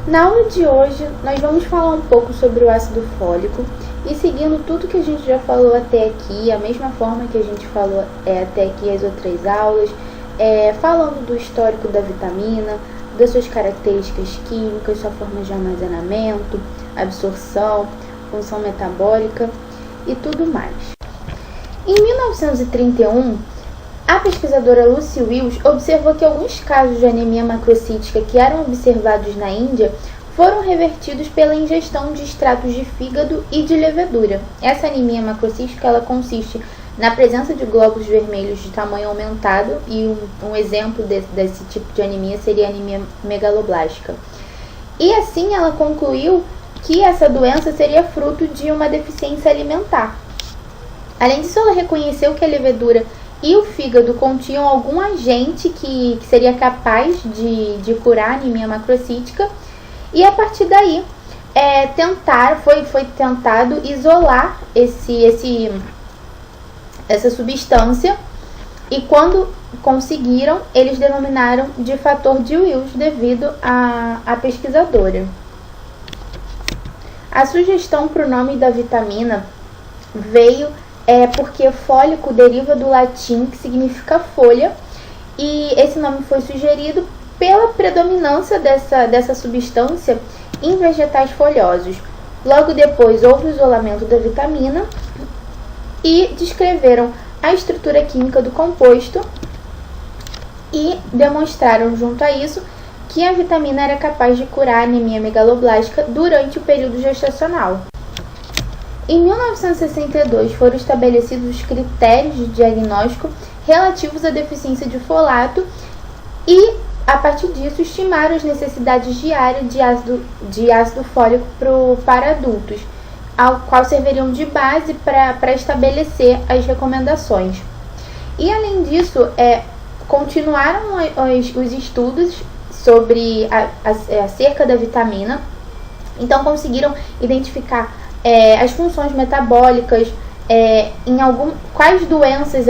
Na aula de hoje, nós vamos falar um pouco sobre o ácido fólico e seguindo tudo que a gente já falou até aqui, a mesma forma que a gente falou até aqui as outras aulas, falando do histórico da vitamina, das suas características químicas, sua forma de armazenamento, absorção, função metabólica e tudo mais. Em 1931, a pesquisadora Lucy Wills observou que alguns casos de anemia macrocítica que eram observados na Índia foram revertidos pela ingestão de extratos de fígado e de levedura. Essa anemia macrocítica ela consiste na presença de glóbulos vermelhos de tamanho aumentado e um exemplo desse tipo de anemia seria a anemia megaloblástica. E assim ela concluiu que essa doença seria fruto de uma deficiência alimentar. Além disso, ela reconheceu que a levedura e o fígado continham algum agente que seria capaz de curar a anemia macrocítica e a partir daí foi tentado isolar essa substância e quando conseguiram, eles denominaram de fator de Wills devido à pesquisadora. A sugestão para o nome da vitamina veio porque fólico deriva do latim, que significa folha, e esse nome foi sugerido pela predominância dessa substância em vegetais folhosos. Logo depois houve o isolamento da vitamina e descreveram a estrutura química do composto e demonstraram junto a isso que a vitamina era capaz de curar a anemia megaloblástica durante o período gestacional. Em 1962 foram estabelecidos os critérios de diagnóstico relativos à deficiência de folato e, a partir disso, estimaram as necessidades diárias de ácido fólico para adultos, ao qual serviriam de base para estabelecer as recomendações. E, além disso, continuaram os estudos sobre acerca da vitamina, então conseguiram identificar as funções metabólicas, quais doenças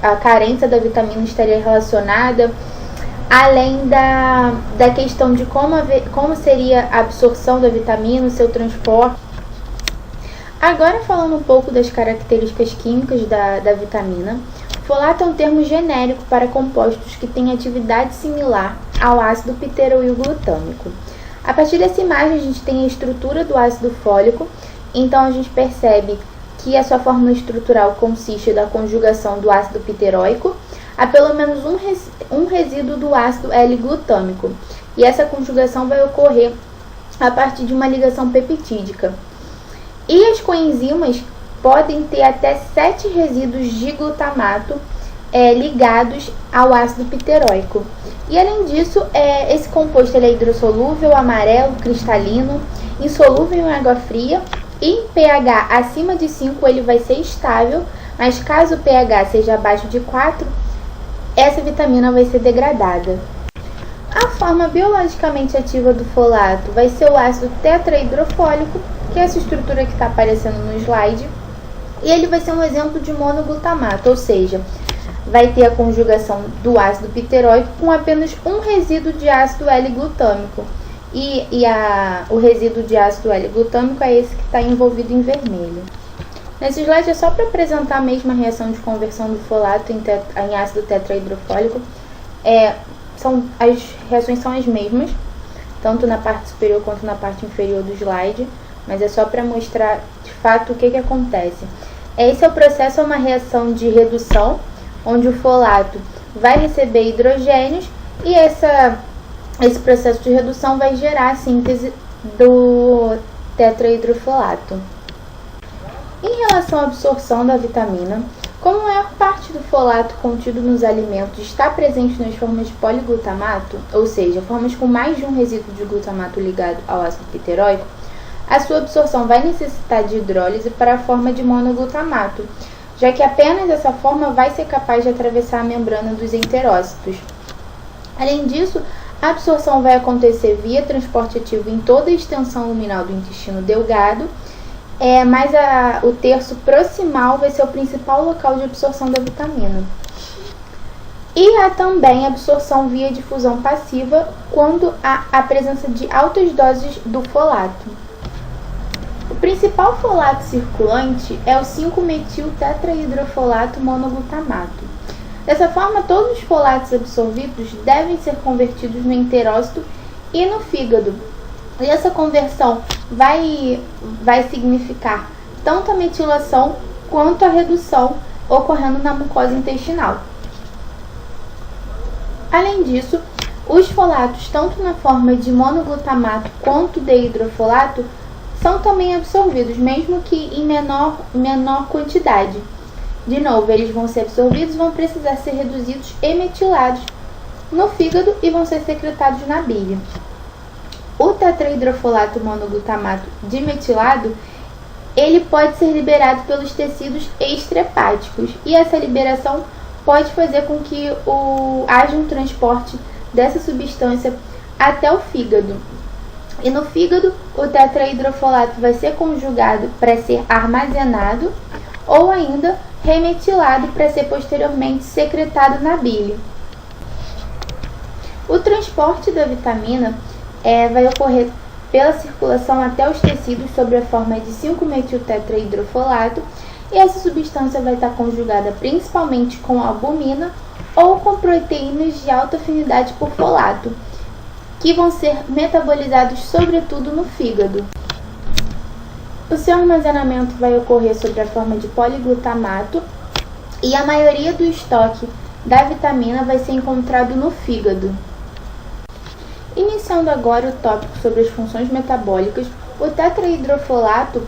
a carência da vitamina estaria relacionada, além da questão de como seria a absorção da vitamina, o seu transporte. Agora falando um pouco das características químicas da vitamina, folato é um termo genérico para compostos que têm atividade similar ao ácido pteroilglutâmico. A partir dessa imagem a gente tem a estrutura do ácido fólico. Então, a gente percebe que a sua fórmula estrutural consiste da conjugação do ácido pteróico a pelo menos um resíduo do ácido L-glutâmico. E essa conjugação vai ocorrer a partir de uma ligação peptídica. E as coenzimas podem ter até 7 resíduos de glutamato ligados ao ácido pteróico. E, além disso, esse composto é hidrossolúvel, amarelo, cristalino, insolúvel em água fria. Em pH acima de 5 ele vai ser estável, mas caso o pH seja abaixo de 4, essa vitamina vai ser degradada. A forma biologicamente ativa do folato vai ser o ácido tetrahidrofólico, que é essa estrutura que está aparecendo no slide, e ele vai ser um exemplo de monoglutamato, ou seja, vai ter a conjugação do ácido pteróico com apenas um resíduo de ácido L-glutâmico. O resíduo de ácido L-glutâmico é esse que está envolvido em vermelho. Nesse slide é só para apresentar a mesma reação de conversão do folato em ácido tetrahidrofólico. As reações são as mesmas, tanto na parte superior quanto na parte inferior do slide, mas é só para mostrar de fato o que acontece. Esse é o processo, é uma reação de redução, onde o folato vai receber hidrogênios e esse processo de redução vai gerar a síntese do tetrahidrofolato. Em relação à absorção da vitamina, como a maior parte do folato contido nos alimentos está presente nas formas de poliglutamato, ou seja, formas com mais de um resíduo de glutamato ligado ao ácido pteróico, a sua absorção vai necessitar de hidrólise para a forma de monoglutamato, já que apenas essa forma vai ser capaz de atravessar a membrana dos enterócitos. Além disso, a absorção vai acontecer via transporte ativo em toda a extensão luminal do intestino delgado, mas o terço proximal vai ser o principal local de absorção da vitamina. E há também absorção via difusão passiva quando há a presença de altas doses do folato. O principal folato circulante é o 5-metil-tetrahidrofolato monoglutamato. Dessa forma, todos os folatos absorvidos devem ser convertidos no enterócito e no fígado. E essa conversão vai significar tanto a metilação quanto a redução ocorrendo na mucosa intestinal. Além disso, os folatos, tanto na forma de monoglutamato quanto de hidrofolato, são também absorvidos, mesmo que em menor quantidade. De novo, eles vão ser absorvidos, vão precisar ser reduzidos e metilados no fígado e vão ser secretados na bile. O tetrahidrofolato monoglutamato dimetilado, ele pode ser liberado pelos tecidos extrahepáticos e essa liberação pode fazer com que haja um transporte dessa substância até o fígado. E no fígado, o tetrahidrofolato vai ser conjugado para ser armazenado ou ainda remetilado para ser posteriormente secretado na bile. O transporte da vitamina vai ocorrer pela circulação até os tecidos sob a forma de 5-metil-tetrahidrofolato e essa substância vai estar conjugada principalmente com albumina ou com proteínas de alta afinidade por folato, que vão ser metabolizados sobretudo no fígado. O seu armazenamento vai ocorrer sob a forma de poliglutamato e a maioria do estoque da vitamina vai ser encontrado no fígado. Iniciando agora o tópico sobre as funções metabólicas, o tetrahidrofolato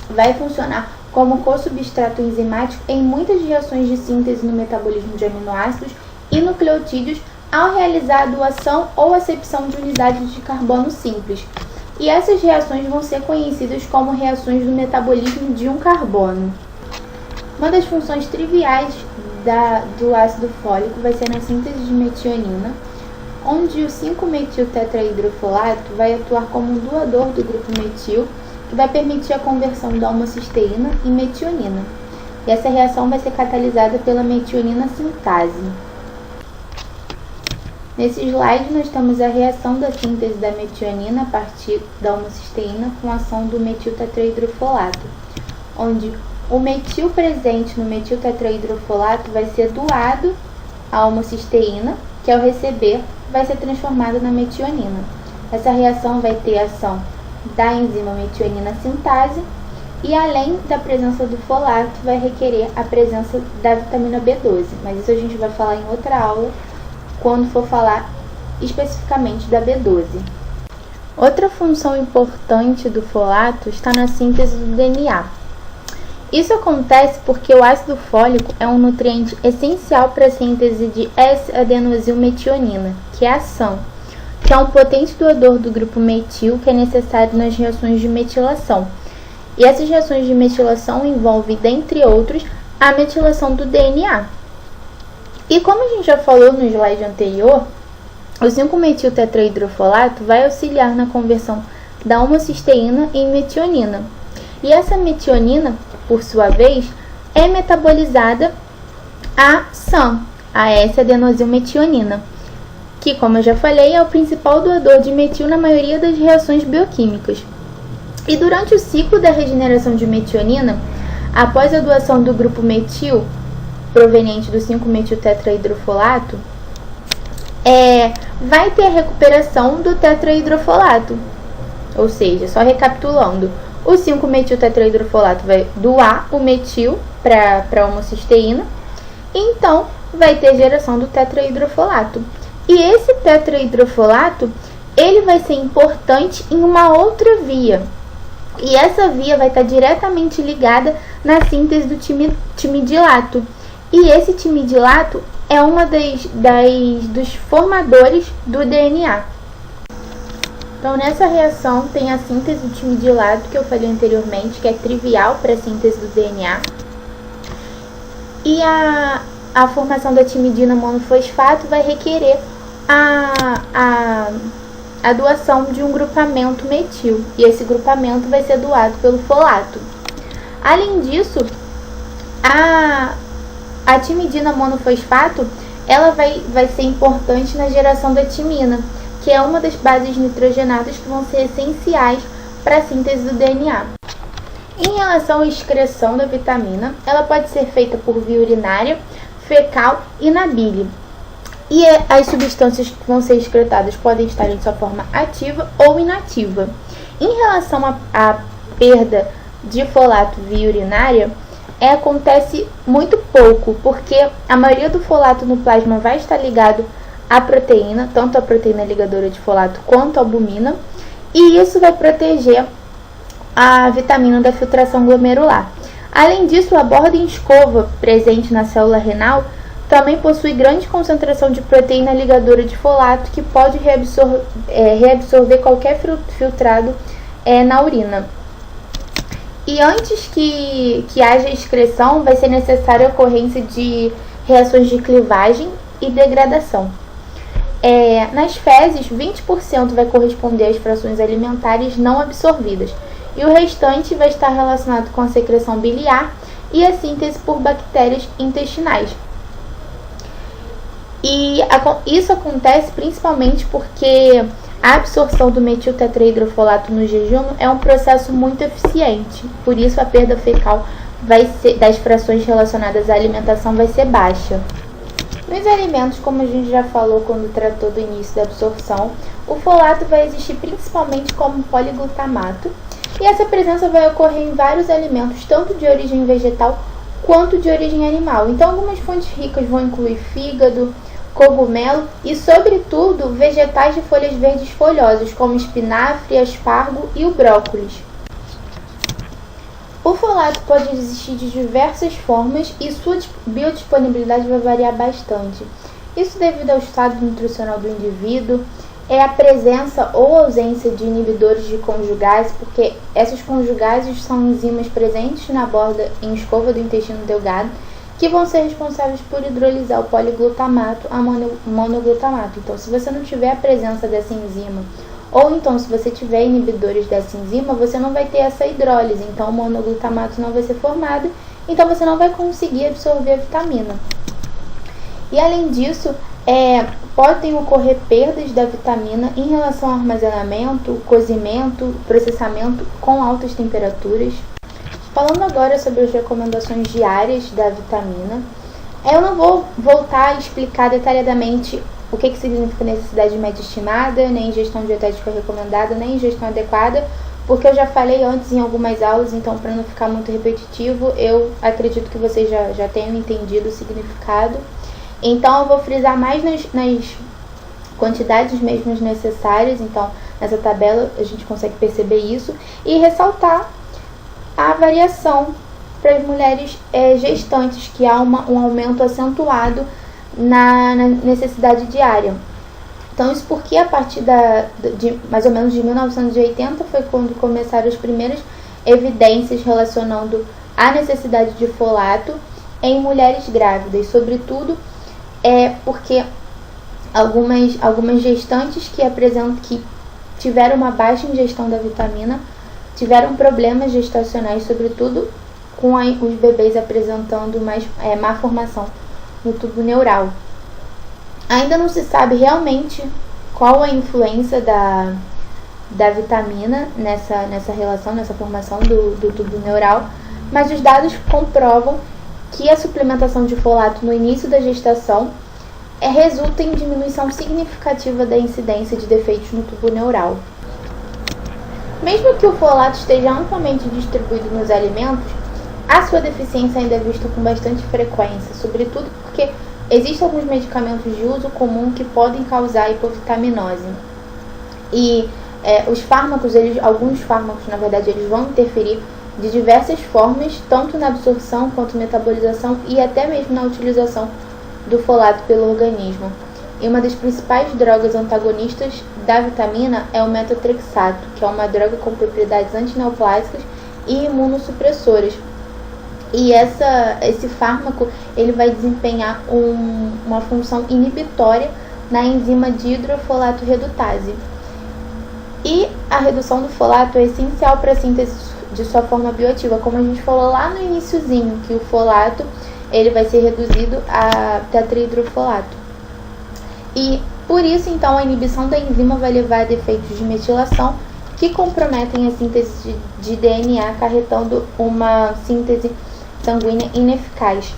vai funcionar como co-substrato enzimático em muitas reações de síntese no metabolismo de aminoácidos e nucleotídeos ao realizar a doação ou acepção de unidades de carbono simples. E essas reações vão ser conhecidas como reações do metabolismo de um carbono. Uma das funções triviais do ácido fólico vai ser na síntese de metionina, onde o 5-metil-tetrahidrofolato vai atuar como um doador do grupo metil, que vai permitir a conversão da homocisteína em metionina. E essa reação vai ser catalisada pela metionina sintase. Nesse slide, nós temos a reação da síntese da metionina a partir da homocisteína com a ação do metil-tetrahidrofolato, onde o metil presente no metil-tetrahidrofolato vai ser doado à homocisteína, que ao receber vai ser transformada na metionina. Essa reação vai ter a ação da enzima metionina sintase e, além da presença do folato, vai requerer a presença da vitamina B12, mas isso a gente vai falar em outra aula, quando for falar especificamente da B12. Outra função importante do folato está na síntese do DNA. Isso acontece porque o ácido fólico é um nutriente essencial para a síntese de S-adenosilmetionina, que é a SAM, que é um potente doador do grupo metil que é necessário nas reações de metilação. E essas reações de metilação envolvem, dentre outros, a metilação do DNA. E como a gente já falou no slide anterior, o 5-metil-tetrahidrofolato vai auxiliar na conversão da homocisteína em metionina. E essa metionina, por sua vez, é metabolizada a SAM, a S-adenosilmetionina, que, como eu já falei, é o principal doador de metil na maioria das reações bioquímicas. E durante o ciclo da regeneração de metionina, após a doação do grupo metil, proveniente do 5-metil-tetrahidrofolato, vai ter a recuperação do tetrahidrofolato. Ou seja, só recapitulando, o 5-metil-tetrahidrofolato vai doar o metil para a homocisteína, e então vai ter geração do tetrahidrofolato. E esse tetrahidrofolato, ele vai ser importante em uma outra via. E essa via vai estar diretamente ligada na síntese do timidilato. E esse timidilato é uma dos formadores do DNA. Então, nessa reação tem a síntese do timidilato, que eu falei anteriormente, que é trivial para a síntese do DNA. E a formação da timidina monofosfato vai requerer a doação de um grupamento metil. E esse grupamento vai ser doado pelo folato. Além disso, a timidina monofosfato, ela vai ser importante na geração da timina, que é uma das bases nitrogenadas que vão ser essenciais para a síntese do DNA. Em relação à excreção da vitamina, ela pode ser feita por via urinária, fecal e na bile. E as substâncias que vão ser excretadas podem estar em sua forma ativa ou inativa. Em relação à perda de folato via urinária, acontece muito pouco, porque a maioria do folato no plasma vai estar ligado à proteína, tanto a proteína ligadora de folato quanto a albumina, e isso vai proteger a vitamina da filtração glomerular. Além disso, a borda em escova presente na célula renal também possui grande concentração de proteína ligadora de folato, que pode reabsorver qualquer filtrado na urina. E antes que haja excreção, vai ser necessária a ocorrência de reações de clivagem e degradação. Nas fezes, 20% vai corresponder às frações alimentares não absorvidas, e o restante vai estar relacionado com a secreção biliar e a síntese por bactérias intestinais. E isso acontece principalmente porque a absorção do metiltetraidrofolato no jejum é um processo muito eficiente, por isso a perda fecal das frações relacionadas à alimentação vai ser baixa. Nos alimentos, como a gente já falou quando tratou do início da absorção, o folato vai existir principalmente como poliglutamato, e essa presença vai ocorrer em vários alimentos, tanto de origem vegetal quanto de origem animal. Então, algumas fontes ricas vão incluir fígado, cogumelo e, sobretudo, vegetais de folhas verdes folhosas, como espinafre, aspargo e o brócolis. O folato pode existir de diversas formas e sua biodisponibilidade vai variar bastante. Isso devido ao estado nutricional do indivíduo, a presença ou ausência de inibidores de conjugases, porque essas conjugases são enzimas presentes na borda em escova do intestino delgado, que vão ser responsáveis por hidrolisar o poliglutamato a monoglutamato. Então, se você não tiver a presença dessa enzima, ou então se você tiver inibidores dessa enzima, você não vai ter essa hidrólise, então o monoglutamato não vai ser formado, então você não vai conseguir absorver a vitamina. E além disso, podem ocorrer perdas da vitamina em relação ao armazenamento, cozimento, processamento com altas temperaturas. Falando agora sobre as recomendações diárias da vitamina, eu não vou voltar a explicar detalhadamente o que significa necessidade média estimada, nem ingestão dietética recomendada, nem ingestão adequada, porque eu já falei antes em algumas aulas, então para não ficar muito repetitivo, eu acredito que vocês já tenham entendido o significado. Então eu vou frisar mais nas quantidades mesmo necessárias, então nessa tabela a gente consegue perceber isso, e ressaltar a variação para as mulheres gestantes, que há um aumento acentuado na necessidade diária. Então isso porque a partir de mais ou menos de 1980 foi quando começaram as primeiras evidências relacionando a necessidade de folato em mulheres grávidas, sobretudo porque algumas gestantes que tiveram uma baixa ingestão da vitamina tiveram problemas gestacionais, sobretudo com os bebês apresentando má formação no tubo neural. Ainda não se sabe realmente qual a influência da vitamina nessa relação, nessa formação do tubo neural, mas os dados comprovam que a suplementação de folato no início da gestação resulta em diminuição significativa da incidência de defeitos no tubo neural. Mesmo que o folato esteja amplamente distribuído nos alimentos, a sua deficiência ainda é vista com bastante frequência, sobretudo porque existem alguns medicamentos de uso comum que podem causar hipovitaminose. E alguns fármacos, na verdade, eles vão interferir de diversas formas, tanto na absorção quanto metabolização e até mesmo na utilização do folato pelo organismo. E uma das principais drogas antagonistas da vitamina é o metotrexato, que é uma droga com propriedades antineoplásicas e imunossupressoras. E esse fármaco ele vai desempenhar uma função inibitória na enzima dihidrofolato redutase. E a redução do folato é essencial para a síntese de sua forma bioativa, como a gente falou lá no iniciozinho, que o folato ele vai ser reduzido a tetrahidrofolato. E por isso, então, a inibição da enzima vai levar a defeitos de metilação que comprometem a síntese de DNA, acarretando uma síntese sanguínea ineficaz.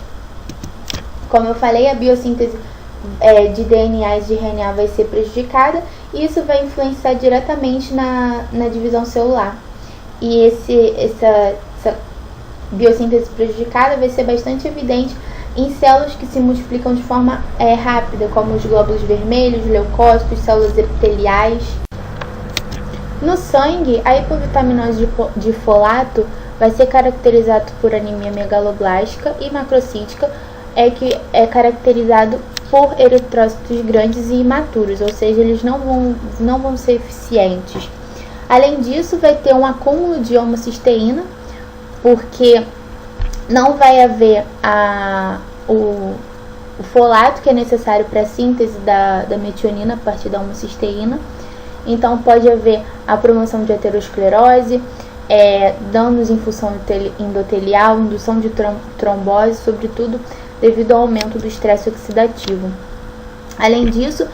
Como eu falei, a biossíntese de DNA e de RNA vai ser prejudicada e isso vai influenciar diretamente na divisão celular. E essa biossíntese prejudicada vai ser bastante evidente em células que se multiplicam de forma rápida, como os glóbulos vermelhos, leucócitos, células epiteliais. No sangue, a hipovitaminose de folato vai ser caracterizado por anemia megaloblástica e macrocítica, que é caracterizado por eritrócitos grandes e imaturos, ou seja, eles não vão ser eficientes. Além disso, vai ter um acúmulo de homocisteína, porque não vai haver o folato que é necessário para a síntese da metionina a partir da homocisteína. Então pode haver a promoção de aterosclerose, danos em função endotelial, indução de trombose, sobretudo devido ao aumento do estresse oxidativo. Além disso,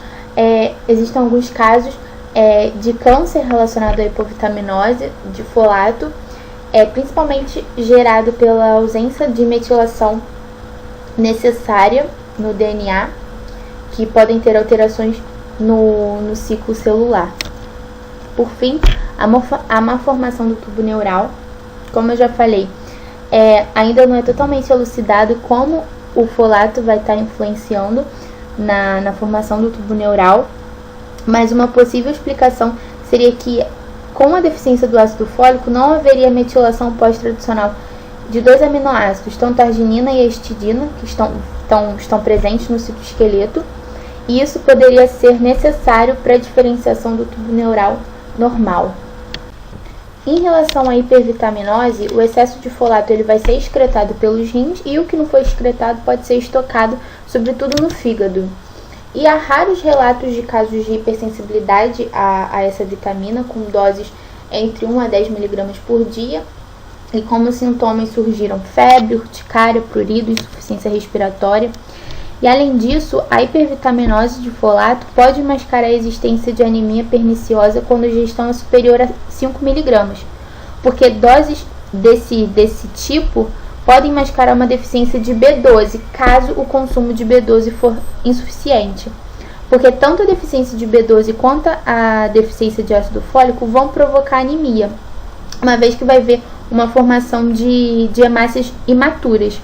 existem alguns casos de câncer relacionado à hipovitaminose de folato, principalmente gerado pela ausência de metilação necessária no DNA, que podem ter alterações no ciclo celular. Por fim, a má formação do tubo neural. Como eu já falei, ainda não é totalmente elucidado como o folato vai estar influenciando na formação do tubo neural, mas uma possível explicação seria que, com a deficiência do ácido fólico, não haveria metilação pós-traducional de 2 aminoácidos, tanto a arginina e a histidina, que estão presentes no citoesqueleto, e isso poderia ser necessário para a diferenciação do tubo neural normal. Em relação à hipervitaminose, o excesso de folato ele vai ser excretado pelos rins e o que não foi excretado pode ser estocado, sobretudo no fígado. E há raros relatos de casos de hipersensibilidade a essa vitamina, com doses entre 1 a 10 mg por dia, e como sintomas surgiram febre, urticária, prurido, insuficiência respiratória. E além disso, a hipervitaminose de folato pode mascarar a existência de anemia perniciosa quando a ingestão é superior a 5 mg, porque doses desse tipo podem mascarar uma deficiência de B12, caso o consumo de B12 for insuficiente. Porque tanto a deficiência de B12 quanto a deficiência de ácido fólico vão provocar anemia, uma vez que vai haver uma formação de hemácias imaturas.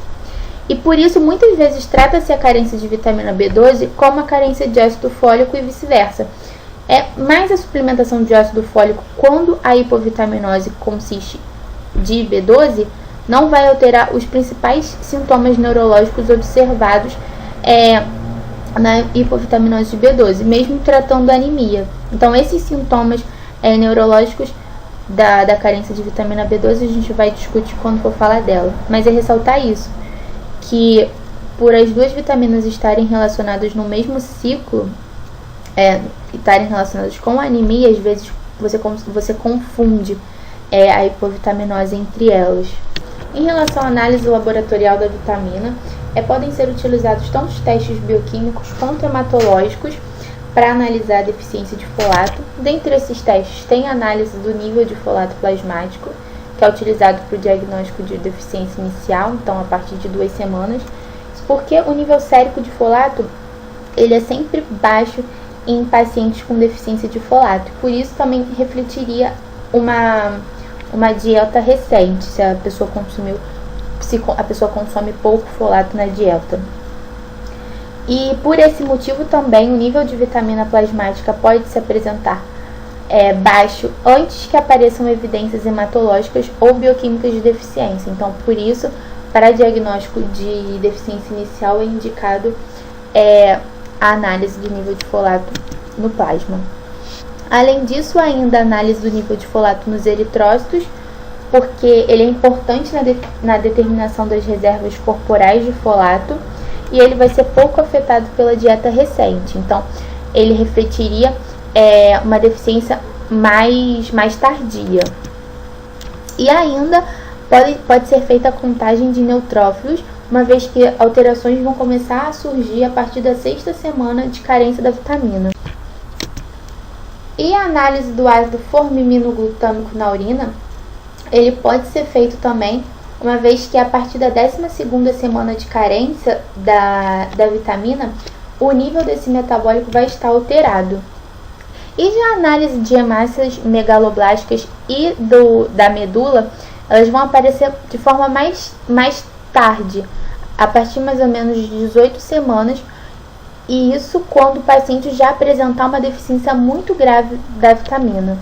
E por isso, muitas vezes, trata-se a carência de vitamina B12 como a carência de ácido fólico e vice-versa. Mas a suplementação de ácido fólico, quando a hipovitaminose consiste de B12, não vai alterar os principais sintomas neurológicos observados na hipovitaminose de B12, mesmo tratando a anemia. Então, esses sintomas neurológicos da carência de vitamina B12 a gente vai discutir quando for falar dela. Mas é ressaltar isso, que por as duas vitaminas estarem relacionadas no mesmo ciclo, estarem relacionadas com a anemia, às vezes você confunde a hipovitaminose entre elas. Em relação à análise laboratorial da vitamina, podem ser utilizados tanto os testes bioquímicos quanto hematológicos para analisar a deficiência de folato. Dentre esses testes, tem a análise do nível de folato plasmático, que é utilizado para o diagnóstico de deficiência inicial, então a partir de 2 semanas, porque o nível sérico de folato ele é sempre baixo em pacientes com deficiência de folato. Por isso também refletiria uma dieta recente, se a pessoa consome pouco folato na dieta. E por esse motivo também o nível de vitamina plasmática pode se apresentar baixo antes que apareçam evidências hematológicas ou bioquímicas de deficiência. Então, por isso, para diagnóstico de deficiência inicial é indicado a análise do nível de folato no plasma. Além disso, ainda a análise do nível de folato nos eritrócitos, porque ele é importante na determinação das reservas corporais de folato e ele vai ser pouco afetado pela dieta recente. Então, ele refletiria uma deficiência mais tardia. E ainda pode ser feita a contagem de neutrófilos uma vez que alterações vão começar a surgir a partir da 6ª semana de carência da vitamina. E a análise do ácido formiminoglutâmico na urina, ele pode ser feito também, uma vez que a partir da 12ª semana de carência da vitamina, o nível desse metabólico vai estar alterado. E já a análise de hemácias megaloblásticas e da medula, elas vão aparecer de forma mais tarde, a partir mais ou menos de 18 semanas, e isso quando o paciente já apresentar uma deficiência muito grave da vitamina.